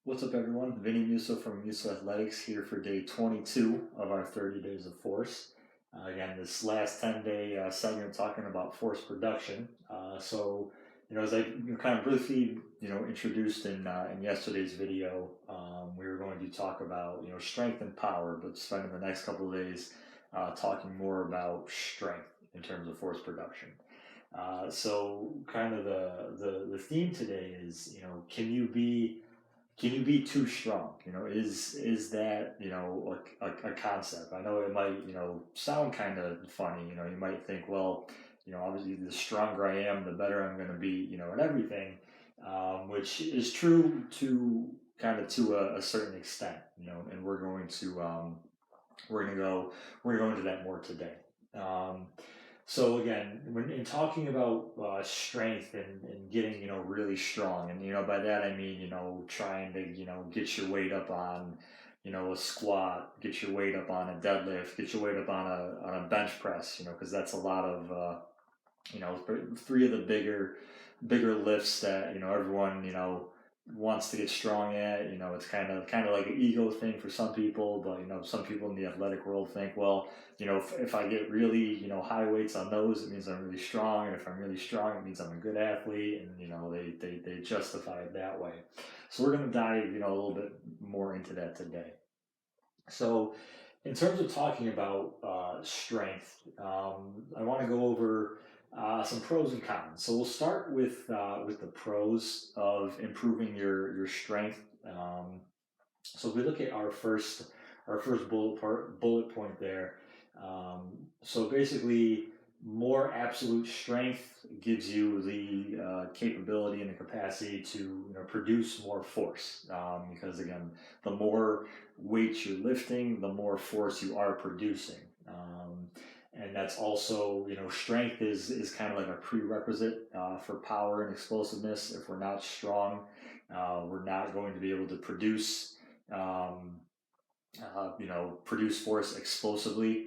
What's up, everyone? Vinny Musso from Musso Athletics here for day 22 of our 30 days of force. Again, this last 10-day segment talking about force production. As I kind of briefly, introduced in yesterday's video, we were going to talk about, strength and power, but spending the next couple of days talking more about strength in terms of force production. Kind of the theme today is, can you be too strong? Is that a concept? I know it might sound kind of funny. You might think, well, obviously the stronger I am, the better I'm going to be, at everything, which is true to kind of to a certain extent. And we're going to go into that more today. So again, when in talking about strength and getting really strong, and by that I mean trying to get your weight up on a squat, get your weight up on a deadlift, get your weight up on a bench press, because that's a lot of three of the bigger lifts that everyone wants to get strong at. It's kind of like an ego thing for some people, but some people in the athletic world think, well, if I get really high weights on those, it means I'm really strong, and if I'm really strong, it means I'm a good athlete, and they justify it that way. So we're going to dive a little bit more into that today. So in terms of talking about strength, I want to go over some pros and cons. So we'll start with the pros of improving your strength. So if we look at our first bullet point there, so basically, more absolute strength gives you the capability and the capacity to produce more force. Because again, the more weight you're lifting, the more force you are producing. And that's also, strength is kind of like a prerequisite for power and explosiveness. If we're not strong, we're not going to be able to produce force explosively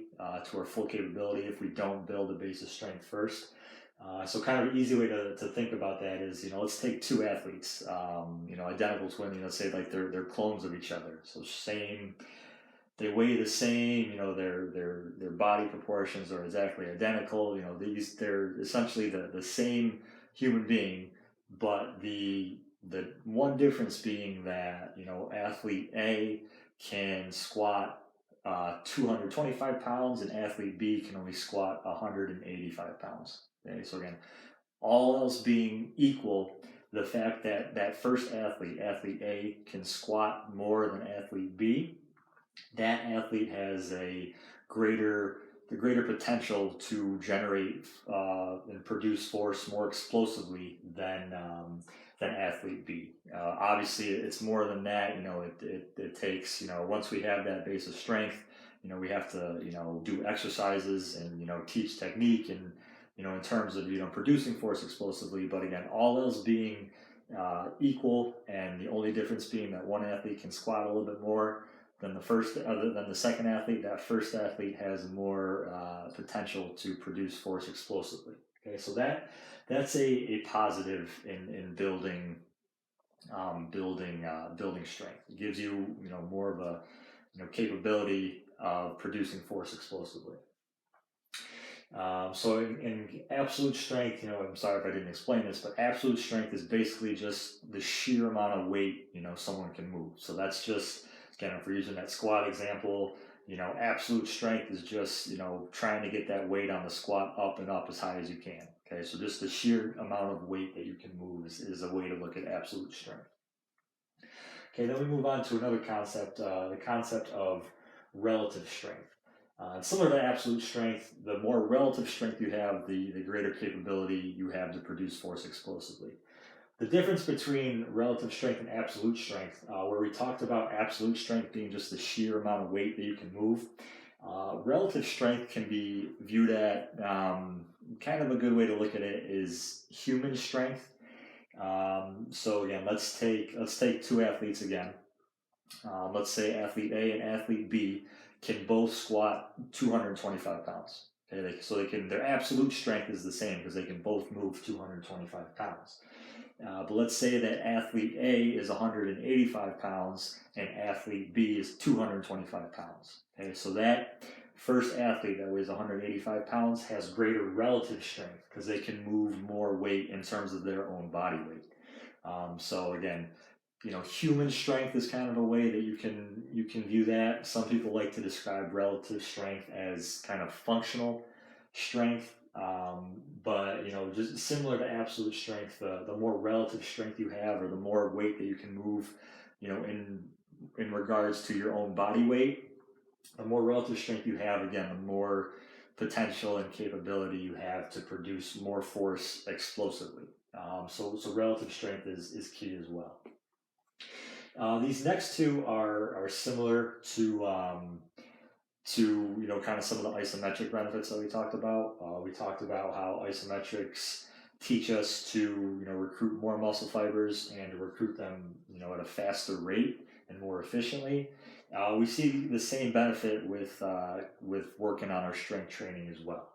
to our full capability if we don't build a base of strength first. So kind of an easy way to think about that is, let's take two athletes, identical twins, say like they're clones of each other. So they weigh the same, their body proportions are exactly identical. They're essentially the same human being, but the one difference being that athlete A can squat 225 pounds, and athlete B can only squat 185 pounds. Okay, so again, all else being equal, the fact that first athlete A, can squat more than athlete B, that athlete has the greater potential to generate and produce force more explosively than athlete B. Obviously, it's more than that. It takes once we have that base of strength, we have to do exercises and teach technique and in terms of producing force explosively. But again, all else being equal, and the only difference being that one athlete can squat a little bit more than the second athlete, that first athlete has more potential to produce force explosively. Okay, so that's a positive in building strength. It gives you more of a capability of producing force explosively. So in absolute strength, I'm sorry if I didn't explain this, but absolute strength is basically just the sheer amount of weight someone can move. So that's just, again, if we're using that squat example, absolute strength is just trying to get that weight on the squat up and up as high as you can. Okay, so just the sheer amount of weight that you can move is a way to look at absolute strength. Okay, then we move on to another concept, the concept of relative strength. Similar to absolute strength, the more relative strength you have, the greater capability you have to produce force explosively. The difference between relative strength and absolute strength, where we talked about absolute strength being just the sheer amount of weight that you can move, relative strength can be viewed at, kind of a good way to look at it is human strength. So again, let's take two athletes again. Let's say athlete A and athlete B can both squat 225 pounds. Okay, so they can, their absolute strength is the same because they can both move 225 pounds. But let's say that athlete A is 185 pounds and athlete B is 225 pounds. Okay, so that first athlete that weighs 185 pounds has greater relative strength because they can move more weight in terms of their own body weight. So again, human strength is kind of a way that you can view that. Some people like to describe relative strength as kind of functional strength, but just similar to absolute strength, the more relative strength you have, or the more weight that you can move, in regards to your own body weight, the more relative strength you have, again, the more potential and capability you have to produce more force explosively. So relative strength is key as well. These next two are similar to kind of some of the isometric benefits that we talked about. We talked about how isometrics teach us to recruit more muscle fibers and to recruit them at a faster rate and more efficiently. We see the same benefit with working on our strength training as well.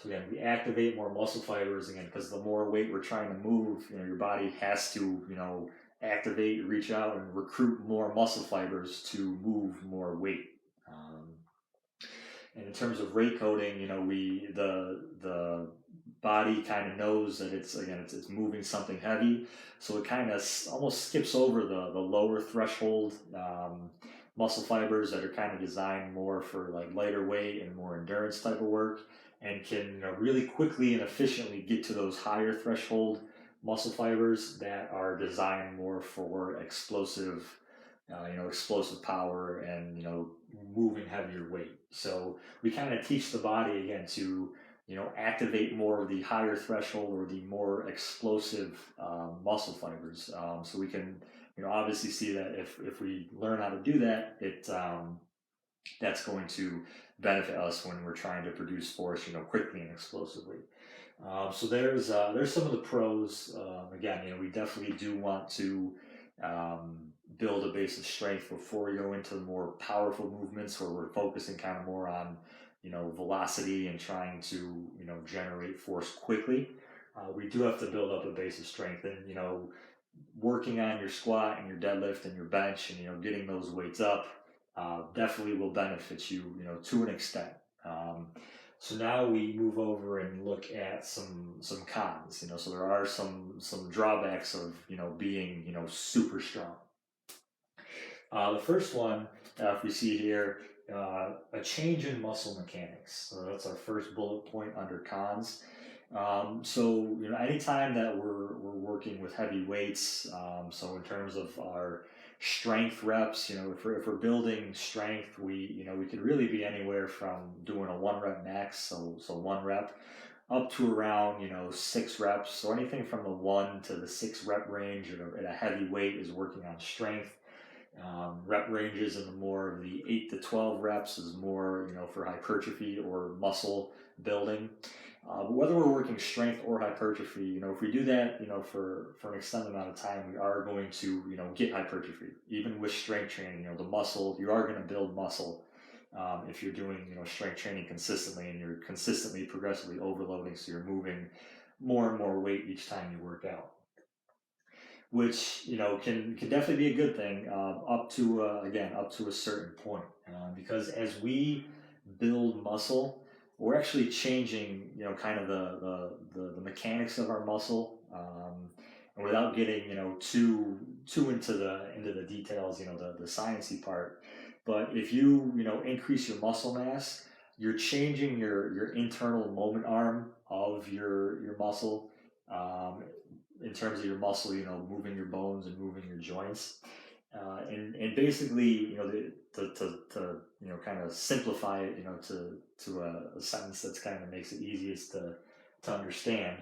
So again, we activate more muscle fibers again because the more weight we're trying to move, your body has to activate, reach out, and recruit more muscle fibers to move more weight. And in terms of rate coding, the body kind of knows that it's moving something heavy, so it kind of almost skips over the lower threshold muscle fibers that are kind of designed more for like lighter weight and more endurance type of work, and can really quickly and efficiently get to those higher threshold muscle fibers that are designed more for explosive power and moving heavier weight. So we kind of teach the body again to activate more of the higher threshold or the more explosive muscle fibers. So we can obviously see that if we learn how to do that, that's going to benefit us when we're trying to produce force quickly and explosively. So there's some of the pros. Again, we definitely do want to build a base of strength before we go into the more powerful movements where we're focusing kind of more on velocity and trying to generate force quickly. We do have to build up a base of strength, and working on your squat and your deadlift and your bench and getting those weights up definitely will benefit you to an extent. So now we move over and look at some cons. So there are some drawbacks of being super strong. The first one, if we see here, a change in muscle mechanics. So that's our first bullet point under cons. So anytime that we're working with heavy weights, so in terms of our strength reps, if we're building strength, we could really be anywhere from doing a 1 rep max, so 1 rep, up to around 6 reps. So anything from the 1 to the 6 rep range at a heavy weight is working on strength. Rep ranges in the more of the 8 to 12 reps is more for hypertrophy or muscle building. But whether we're working strength or hypertrophy, if we do that for an extended amount of time, we are going to get hypertrophy. Even with strength training, the muscle, you are going to build muscle if you're doing strength training consistently, and you're consistently progressively overloading, so you're moving more and more weight each time you work out, which can definitely be a good thing up to a certain point, because as we build muscle, we're actually changing kind of the mechanics of our muscle, and without getting too into the details, the sciencey part. But if you increase your muscle mass, you're changing your internal moment arm of your muscle, in terms of your muscle, moving your bones and moving your joints, and basically, to kind of simplify it, to a sentence that's kind of makes it easiest to understand.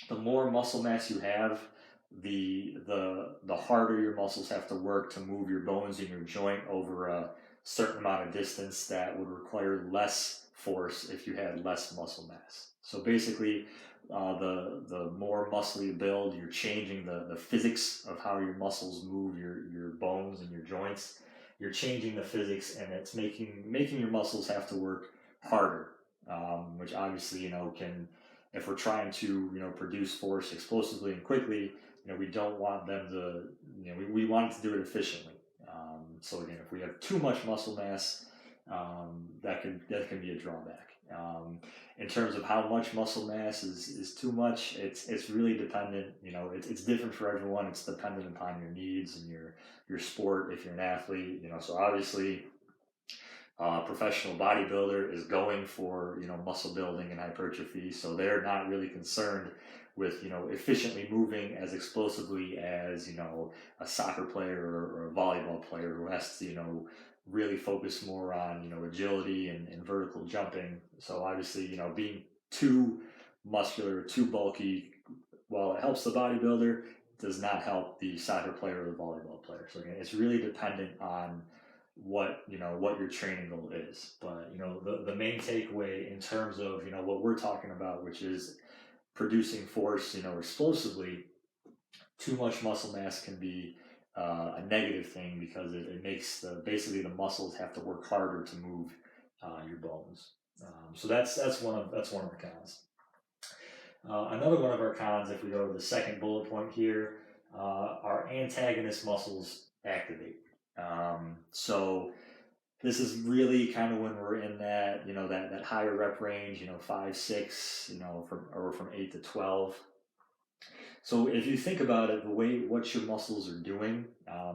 The more muscle mass you have, the harder your muscles have to work to move your bones in your joint over a certain amount of distance that would require less force if you had less muscle mass. So basically, the more muscle you build, you're changing the physics of how your muscles move your bones and your joints. You're changing the physics, and it's making your muscles have to work harder, which obviously, can, if we're trying to, produce force explosively and quickly, we don't want them to, we want to do it efficiently. So again, if we have too much muscle mass, that can be a drawback. In terms of how much muscle mass is too much, it's really dependent. It's different for everyone. It's dependent upon your needs and your sport. If you're an athlete, so obviously, professional bodybuilder is going for muscle building and hypertrophy, so they're not really concerned with efficiently moving as explosively as a soccer player or a volleyball player who has to really focus more on agility and vertical jumping. So obviously being too muscular, too bulky, while it helps the bodybuilder, does not help the soccer player or the volleyball player. So again, it's really dependent on what your training goal is. But the main takeaway in terms of what we're talking about, which is producing force explosively, too much muscle mass can be a negative thing, because it makes basically the muscles have to work harder to move your bones. So that's one of our cons. Another one of our cons, if we go to the second bullet point here, our antagonist muscles activate. So this is really kind of when we're in that that higher rep range, 5, 6, from 8 to 12. So if you think about it, what your muscles are doing.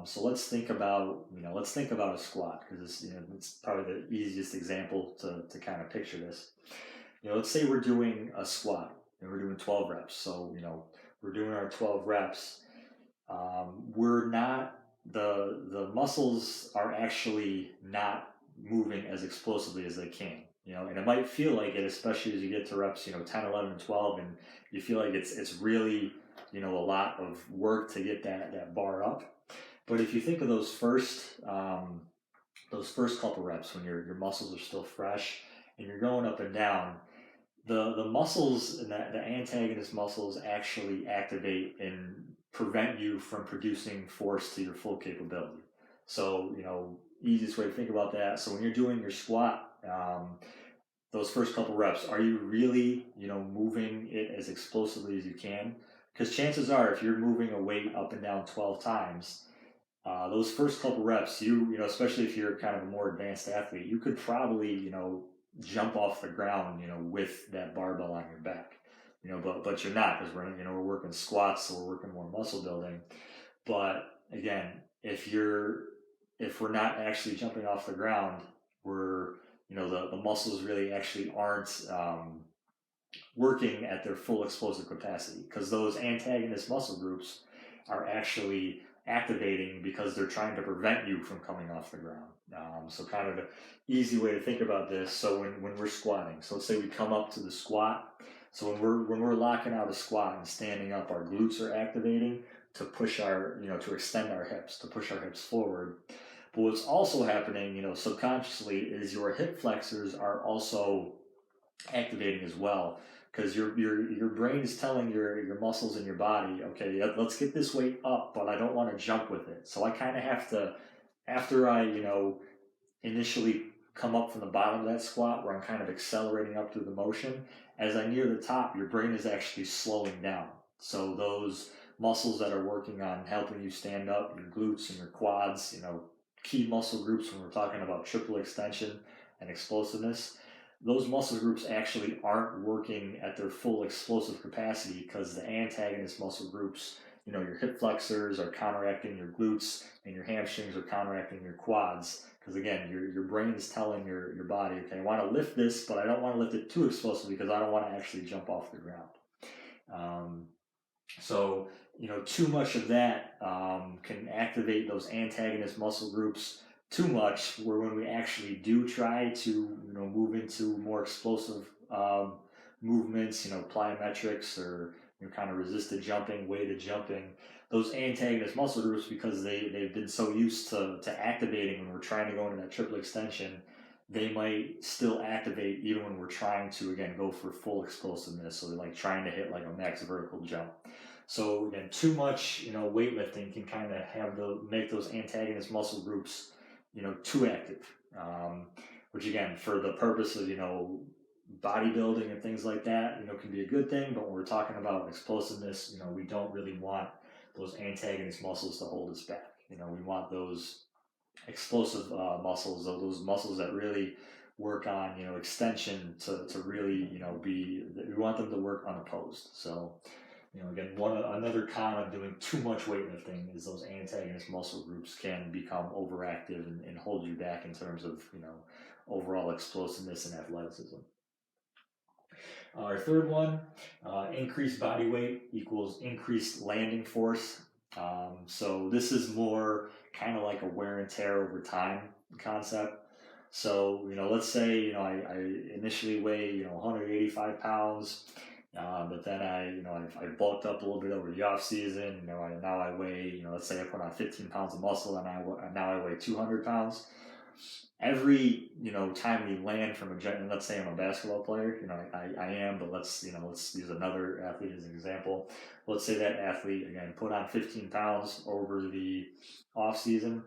So let's think about a squat, because it's probably the easiest example to kind of picture this. Let's say we're doing a squat and we're doing 12 reps. So we're doing our 12 reps. We're not the muscles are actually not moving as explosively as they can. And it might feel like it, especially as you get to reps 10, 11, 12, and you feel like it's really a lot of work to get that bar up. But if you think of those first couple reps, when your muscles are still fresh and you're going up and down, the muscles and the antagonist muscles actually activate and prevent you from producing force to your full capability. So easiest way to think about that. So when you're doing your squat, those first couple reps, are you really moving it as explosively as you can? Because chances are, if you're moving a weight up and down 12 times, those first couple reps, especially if you're kind of a more advanced athlete, you could probably jump off the ground with that barbell on your back, but you're not, because we're working squats, so we're working more muscle building. But again, if we're not actually jumping off the ground, we're the muscles really actually aren't working at their full explosive capacity, because those antagonist muscle groups are actually activating because they're trying to prevent you from coming off the ground. So kind of the easy way to think about this. So when we're squatting, so let's say we come up to the squat. So when we're locking out a squat and standing up, our glutes are activating to push to extend our hips, to push our hips forward. But what's also happening, subconsciously, is your hip flexors are also activating as well, because your brain is telling your muscles in your body, okay, let's get this weight up, but I don't want to jump with it. So I kind of have to, after I initially come up from the bottom of that squat, where I'm kind of accelerating up through the motion, as I near the top, your brain is actually slowing down. So those muscles that are working on helping you stand up, your glutes and your quads, key muscle groups when we're talking about triple extension and explosiveness, those muscle groups actually aren't working at their full explosive capacity, because the antagonist muscle groups, your hip flexors are counteracting your glutes, and your hamstrings are counteracting your quads. Because again, your brain is telling your body, okay, I want to lift this, but I don't want to lift it too explosively, because I don't want to actually jump off the ground. So too much of that can activate those antagonist muscle groups too much, where when we actually do try to move into more explosive movements, plyometrics, or kind of resisted jumping, weighted jumping, those antagonist muscle groups, because they've been so used to activating when we're trying to go into that triple extension, they might still activate even when we're trying to, again, go for full explosiveness. So they're like trying to hit like a max vertical jump. So again, too much weightlifting can kind of make those antagonist muscle groups too active. which again, for the purpose of, bodybuilding and things like that, can be a good thing. But when we're talking about explosiveness, we don't really want those antagonist muscles to hold us back. We want those explosive muscles, those muscles that really work on, extension to really, we want them to work unopposed. So, again, another con of doing too much weightlifting is those antagonist muscle groups can become overactive and hold you back in terms of, overall explosiveness and athleticism. Our third one, increased body weight equals increased landing force. So this is more kind of like a wear and tear over time concept. So, let's say, I initially weigh, 185 pounds, but then I bulked up a little bit over the off season. Now I weigh, let's say I put on 15 pounds of muscle and now I weigh 200 pounds. Every, time we land from and let's say I'm a basketball player, I am, but let's use another athlete as an example. Let's say that athlete, again, put on 15 pounds over the off season.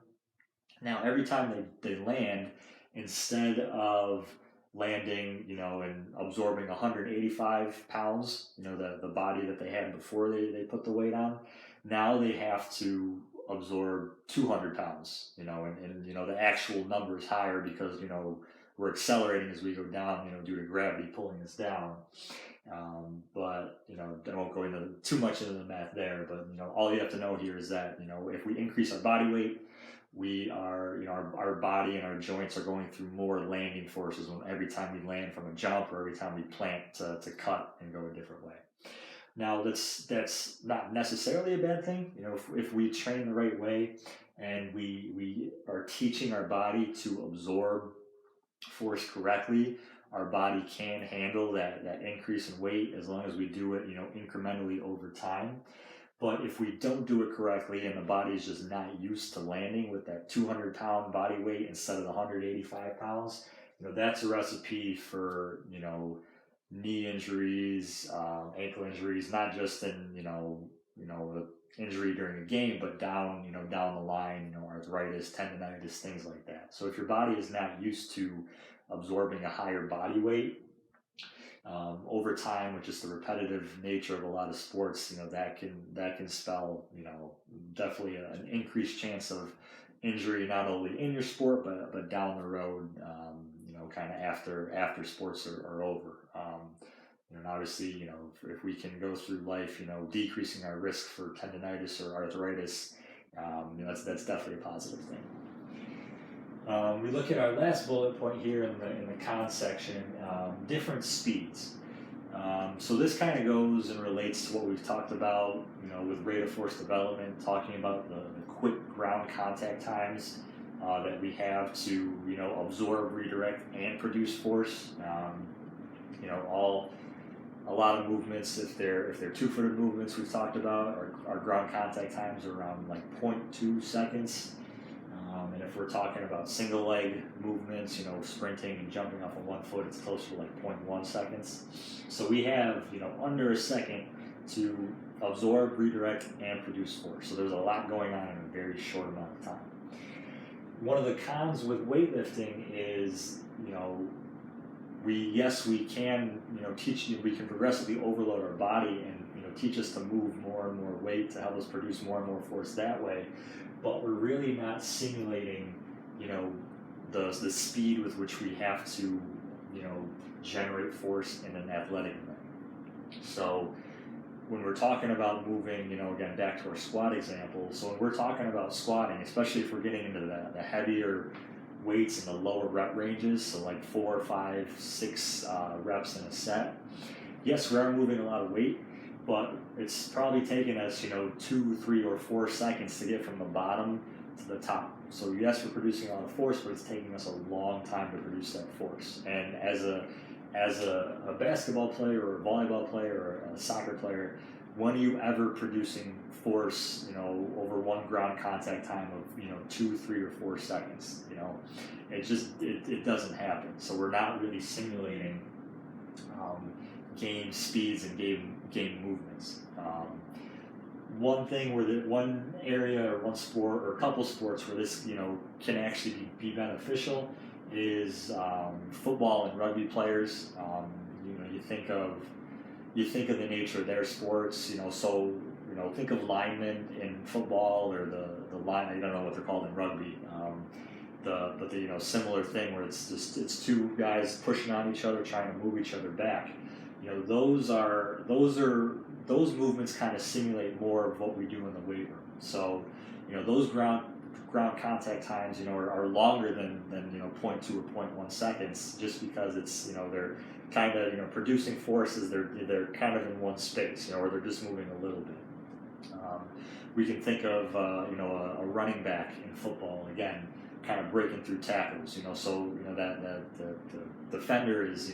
Now, every time they land, instead of landing, and absorbing 185 pounds, the body that they had before they put the weight on, now they have to absorb 200 pounds, and the actual number is higher because, we're accelerating as we go down, due to gravity pulling us down. But, I won't go into too much into the math there, but, all you have to know here is that, if we increase our body weight, we are, our body and our joints are going through more landing forces every time we land from a jump or every time we plant to cut and go a different way. Now, that's not necessarily a bad thing. If we train the right way and we are teaching our body to absorb force correctly, our body can handle that increase in weight as long as we do it, incrementally over time. But if we don't do it correctly and the body is just not used to landing with that 200-pound body weight instead of the 185 pounds, that's a recipe for, knee injuries, ankle injuries, not just in, the injury during a game, but down the line, arthritis, tendonitis, things like that. So if your body is not used to absorbing a higher body weight, over time, with just the repetitive nature of a lot of sports, that can spell, definitely an increased chance of injury, not only in your sport, but down the road, kind of after sports are over. And obviously, if we can go through life, decreasing our risk for tendonitis or arthritis, that's definitely a positive thing. We look at our last bullet point here in the cons section, different speeds. So this kind of goes and relates to what we've talked about, with rate of force development, talking about the quick ground contact times that we have to, absorb, redirect, and produce force. A lot of movements, if they're two-footed movements we've talked about, our ground contact times are around like 0.2 seconds. And if we're talking about single leg movements, sprinting and jumping off of 1 foot, it's closer to like 0.1 seconds. So we have, under a second to absorb, redirect, and produce force. So there's a lot going on in a very short amount of time. One of the cons with weightlifting is, we can, we can progressively overload our body and, teach us to move more and more weight to help us produce more and more force that way. But we're really not simulating, the speed with which we have to, generate force in an athletic event. So when we're talking about moving, again, back to our squat example, so when we're talking about squatting, especially if we're getting into the heavier weights in the lower rep ranges, so like 4, 5, 6 reps in a set, yes, we are moving a lot of weight, but it's probably taking us, 2, 3, or 4 seconds to get from the bottom to the top. So yes, we're producing a lot of force, but it's taking us a long time to produce that force. And as a basketball player or a volleyball player or a soccer player, when are you ever producing force, over one ground contact time of, 2, 3, or 4 seconds? It doesn't happen. So we're not really simulating game speeds and game movements. One area or one sport or a couple sports where this, can actually be beneficial is football and rugby players. You think of the nature of their sports. So think of linemen in football, or the line. I don't know what they're called in rugby. But the similar thing where it's two guys pushing on each other, trying to move each other back. Those movements kind of simulate more of what we do in the weight room. So those ground contact times are longer than 0.2 or 0.1 seconds, just because it's they're kind of producing forces. They're kind of in one space, or they're just moving a little bit. We can think of a running back in football, again, kind of breaking through tackles. So that the defender is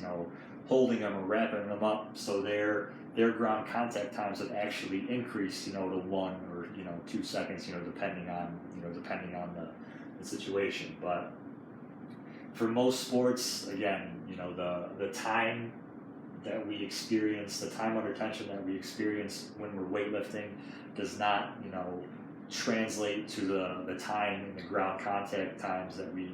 holding them or wrapping them up, so their ground contact times have actually increased to 1 or 2 seconds, depending on the situation. But for most sports, again, the time that we experience, the time under tension that we experience when we're weightlifting, does not translate to the time and the ground contact times that we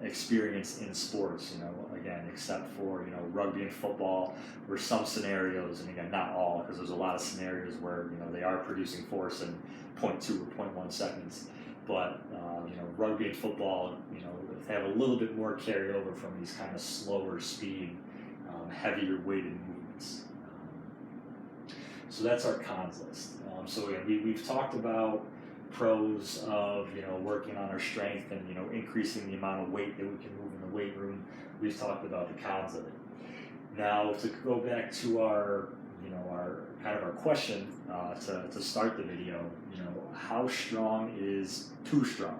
experience in sports. Again, except for rugby and football, where some scenarios, and again not all, because there's a lot of scenarios where they are producing force in 0.2 or 0.1 seconds. But rugby and football have a little bit more carryover from these kind of slower speed, heavier weighted movements. So that's our cons list. So we've talked about pros of working on our strength and increasing the amount of weight that we can move in the weight room. We've talked about the cons of it. Now, to go back to our our question to start the video, how strong is too strong?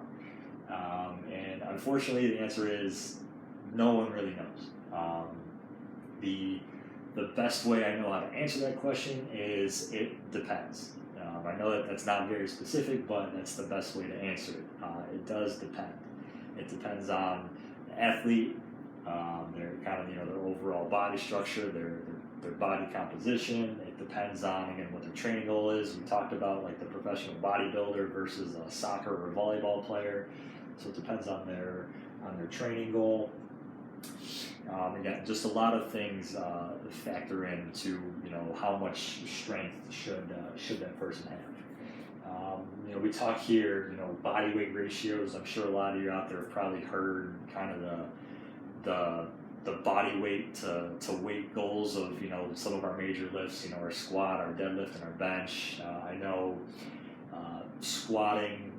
And unfortunately, the answer is no one really knows. The best way I know how to answer that question is it depends. I know that's not very specific, but that's the best way to answer it. It does depend. It depends on the athlete, their kind of their overall body structure, their body composition. It depends on, again, what their training goal is. We talked about like the professional bodybuilder versus a soccer or volleyball player. So it depends on their training goal. Again, just a lot of things factor into how much strength should that person have. We talk here body weight ratios. I'm sure a lot of you out there have probably heard kind of the body weight to weight goals of some of our major lifts. Our squat, our deadlift, and our bench. I know squatting,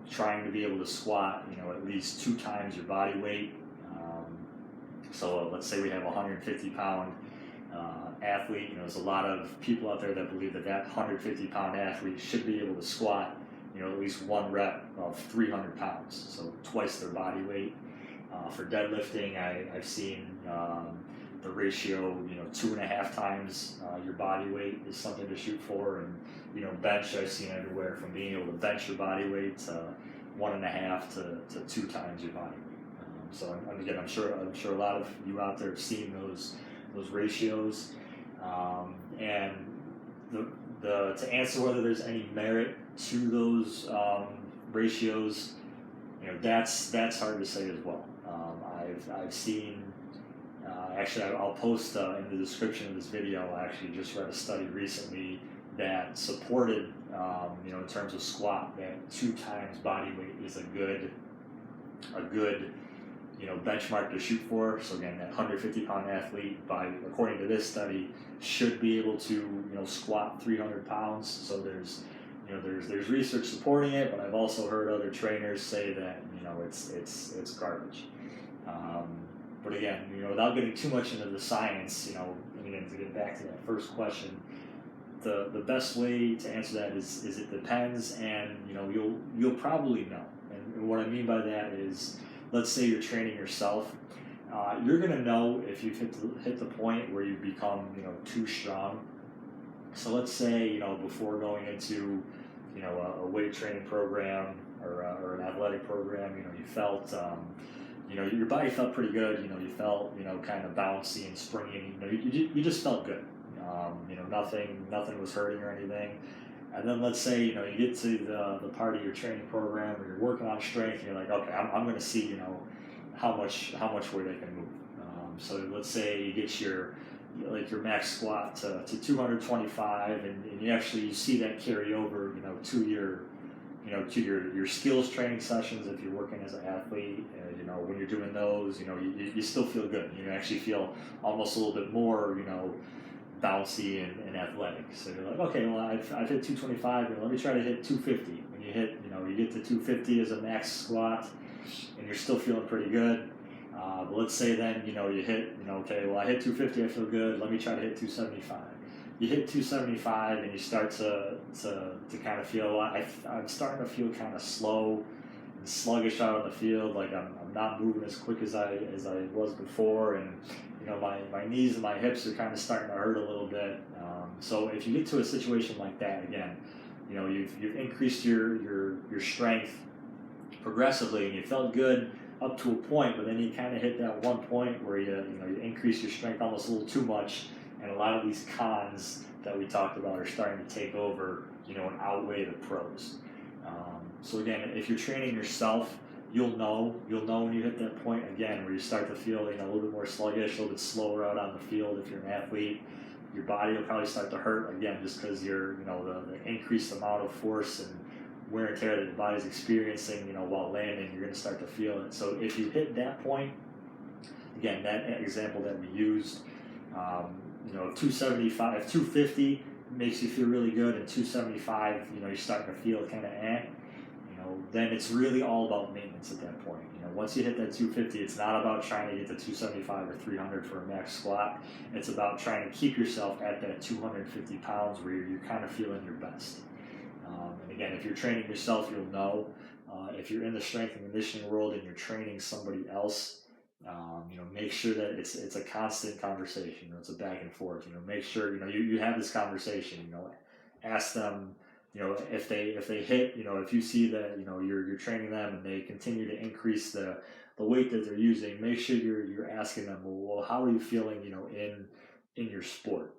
trying to be able to squat at least 2 times your body weight. So let's say we have a 150-pound athlete. There's a lot of people out there that believe that 150-pound athlete should be able to squat at least 1 rep of 300 pounds, so twice their body weight. For deadlifting, I've seen the ratio 2.5 times your body weight is something to shoot for, and bench, I've seen everywhere from being able to bench your body weight to 1.5 to 2 times your body weight. So again, I'm sure a lot of you out there have seen those ratios, and to answer whether there's any merit to those ratios, that's hard to say as well. I've seen, actually I'll post in the description of this video. I actually just read a study recently that supported, in terms of squat, that 2 times body weight is a good benchmark to shoot for. So again, that 150-pound athlete, according to this study, should be able to squat 300 pounds. So there's research supporting it, but I've also heard other trainers say that it's garbage. But again, without getting too much into the science, and again, to get back to that first question, the best way to answer that is it depends, and you'll probably know. And what I mean by that is, let's say you're training yourself, you're going to know if you've hit the point where you've become too strong. So let's say before going into a weight training program or an athletic program, you felt your body felt pretty good. You felt kind of bouncy and springy. You just felt good. Nothing was hurting or anything. And then let's say you get to the part of your training program where you're working on strength, and you're like, okay, I'm going to see how much weight I can move. So let's say you get your max squat to 225, and you see that carry over, to your skills training sessions. If you're working as an athlete, when you're doing those, you still feel good. You actually feel almost a little bit more, bouncy and athletic. So you're like, okay, well, I've hit 225, let me try to hit 250. When you hit, you get to 250 as a max squat, and you're still feeling pretty good. But let's say then, you hit, okay, well, I hit 250, I feel good. Let me try to hit 275. You hit 275, and you start to kind of feel, I'm starting to feel kind of slow and sluggish out on the field. Like I'm not moving as quick as I was before, and my knees and my hips are kind of starting to hurt a little bit. So if you get to a situation like that again, you've increased your strength progressively, and you felt good up to a point, but then you kind of hit that one point where you increase your strength almost a little too much, and a lot of these cons that we talked about are starting to take over, and outweigh the pros. So again, if you're training yourself, you'll know when you hit that point again where you start to feel a little bit more sluggish, a little bit slower out on the field. If you're an athlete, your body will probably start to hurt again, just because you're the increased amount of force and wear and tear that your body's experiencing, while landing, you're going to start to feel it. So if you hit that point, again, that example that we used, 275, 250 makes you feel really good, and 275, you're starting to feel kind of then it's really all about maintenance at that point. Once you hit that 250, it's not about trying to get to 275 or 300 for a max squat. It's about trying to keep yourself at that 250 pounds where you're kind of feeling your best. And again, if you're training yourself, you'll know. If you're in the strength and conditioning world and you're training somebody else, make sure that it's a constant conversation. It's a back and forth. Make sure you have this conversation. Ask them. If they hit, if you see that you're training them and they continue to increase the weight that they're using, make sure you're asking them, well, how are you feeling, in your sport?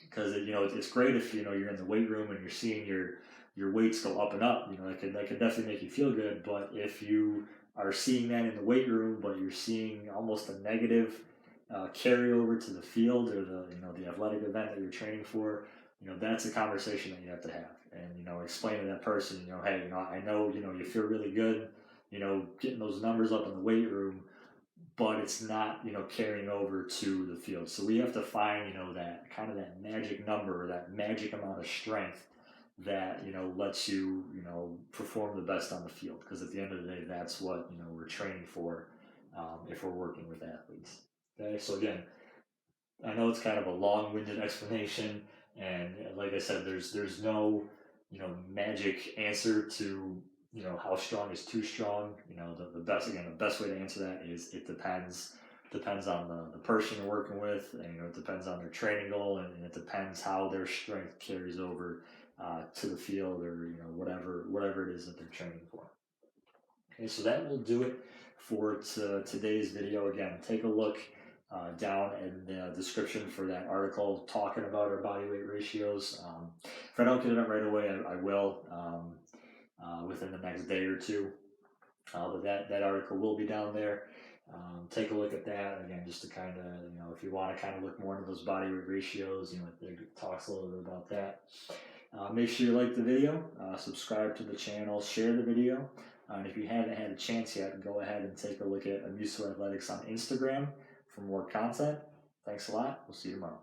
Because it's great if you're in the weight room and you're seeing your weights go up and up. That could definitely make you feel good. But if you are seeing that in the weight room, but you're seeing almost a negative carryover to the field or the athletic event that you're training for, that's a conversation that you have to have. And explain to that person, hey, I know you feel really good, getting those numbers up in the weight room, but it's not carrying over to the field. So we have to find that kind of that magic number, or that magic amount of strength that lets you perform the best on the field, because at the end of the day, that's what we're training for if we're working with athletes. Okay, so again, I know it's kind of a long-winded explanation, and like I said, there's no magic answer to how strong is too strong. The best way to answer that is it depends on the person you're working with, and it depends on their training goal, and it depends how their strength carries over to the field, or whatever it is that they're training for. Okay, so that will do it for today's video. Again, take a look down in the description for that article talking about our body weight ratios. If I don't get it up right away, I will within the next day or two. But that article will be down there. Take a look at that again, just to kind of, if you want to kind of look more into those body weight ratios, it talks a little bit about that. Make sure you like the video, subscribe to the channel, share the video, and if you haven't had a chance yet, go ahead and take a look at Amuso Athletics on Instagram for more content. Thanks a lot. We'll see you tomorrow.